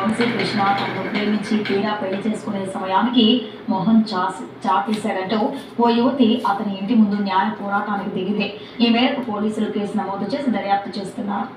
వంశీ కృష్ణ తనను ప్రేమించి తీరా పెళ్లి చేసుకునే సమయానికి మోహన్ చాటేశాడంటూ ఓ యువతి అతని ఇంటి ముందు న్యాయ పోరాటానికి దిగింది. ఈ మేరకు పోలీసులు కేసు నమోదు చేసి దర్యాప్తు చేస్తున్నారు.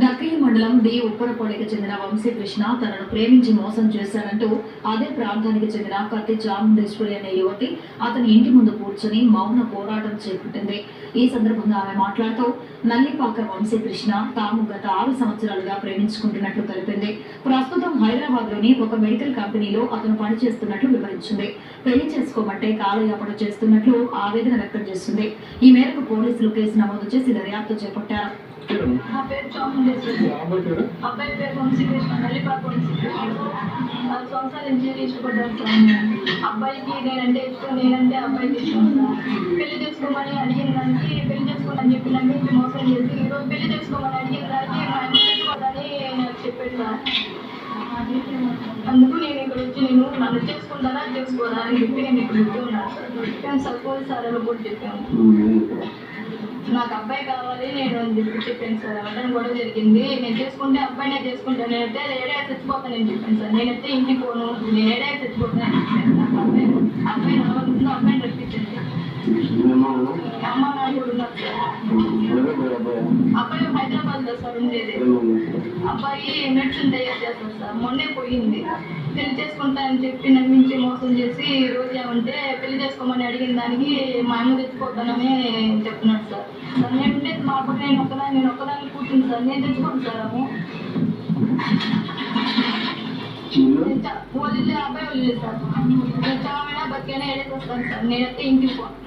డక్కిలి మండలం డి ఉప్పరపల్లికి చెందిన వంశీ కృష్ణ తనను ప్రేమించి మోసం చేశాడంటూ అదే ప్రాంతానికి చెందిన కత్తి చాముండేశ్వరి అనే యువతి అతని ఇంటి ముందు కూర్చొని మౌన పోరాటం చేపట్టింది. ఈ సందర్భంగా ఆమె మాట్లాడుతూ నల్లిపాక వంశీ కృష్ణ తాము గత 6 సంవత్సరాలుగా ప్రేమించుకుంటున్నట్లు తెలిపింది. ప్రస్తుతం హైదరాబాద్ లోని ఒక మెడికల్ కంపెనీలో అతను పనిచేస్తున్నట్లు వివరించింది. పెళ్లి చేసుకోమంటే కాలయాపన చేస్తున్నట్లు ఆవేదన వ్యక్తం చేస్తుంది. ఈ మేరకు పోలీసులు కేసు నమోదు చేసి దర్యాప్తు చేపట్టారు. నా పేరు చాముండేశ్వరి. అబ్బాయి పేరు వంశీ కృష్ణ, నల్లిపాక వంశీ కృష్ణ. 4 సంవత్సరాలు ఇంజనీర్ ఇష్టపడ్డాను సార్. అబ్బాయికి నేనంటే ఇష్టం, నేనంటే అబ్బాయికి ఇష్టం సార్. పెళ్లి చేసుకోమని అడిగిన దానికి పెళ్లి చేసుకోమని చెప్పి నమ్మించి మోసం చేసి ఈరోజు పెళ్లి చేసుకోమని అడిగిన దానికి మా ఆయన చేసుకోవాలని నాకు చెప్పాడు సార్. అందుకు నేను ఇక్కడ వచ్చి నేను నన్ను చేసుకుంటానా చేసుకోదా అని చెప్పి నేను ఇక్కడ వచ్చి ఉన్నాను సార్. పోలీస్ సార్ కూడా చెప్పాను, నాకు అబ్బాయి కావాలి నేను అని చెప్పాను సార్. వెంటనే గొడవ జరిగింది. నేను చేసుకుంటే అబ్బాయినే చేసుకుంటాను, నేనైతే ఏడా చచ్చిపోతాను అని చెప్పాను సార్. నేనైతే ఇంటికి పోను, నేను ఏడా చచ్చిపోతాను అని చెప్పాను. నాకు అబ్బాయి నడవకుండా అబ్బాయిని రప్పించండి. అమ్మ నాన్న కూడా ఉన్నారు సార్. అబ్బాయి హైదరాబాద్లో సార్ ఉండేది. అబ్బాయి మెడిసిన్ తయారు చేస్తారు సార్. మొన్నే పోయింది. పెళ్లి చేసుకుంటా అని చెప్పి నమ్మించి మోసం చేసి ఈ రోజు ఏమంటే పెళ్లి చేసుకోమని అడిగిన దానికి మా అమ్మ తెచ్చిపోతానని చెప్తున్నాడు సార్. నేనంటే మా అబ్బాయి నేను ఒక్కదాన్ని కూర్చుంది సార్. నేను తెచ్చుకోను సార్. వాళ్ళు అబ్బాయి వాళ్ళు సార్. చామైనా బతికైనా ఏడేసి వస్తాను సార్. నేనైతే ఇంటికి పోను.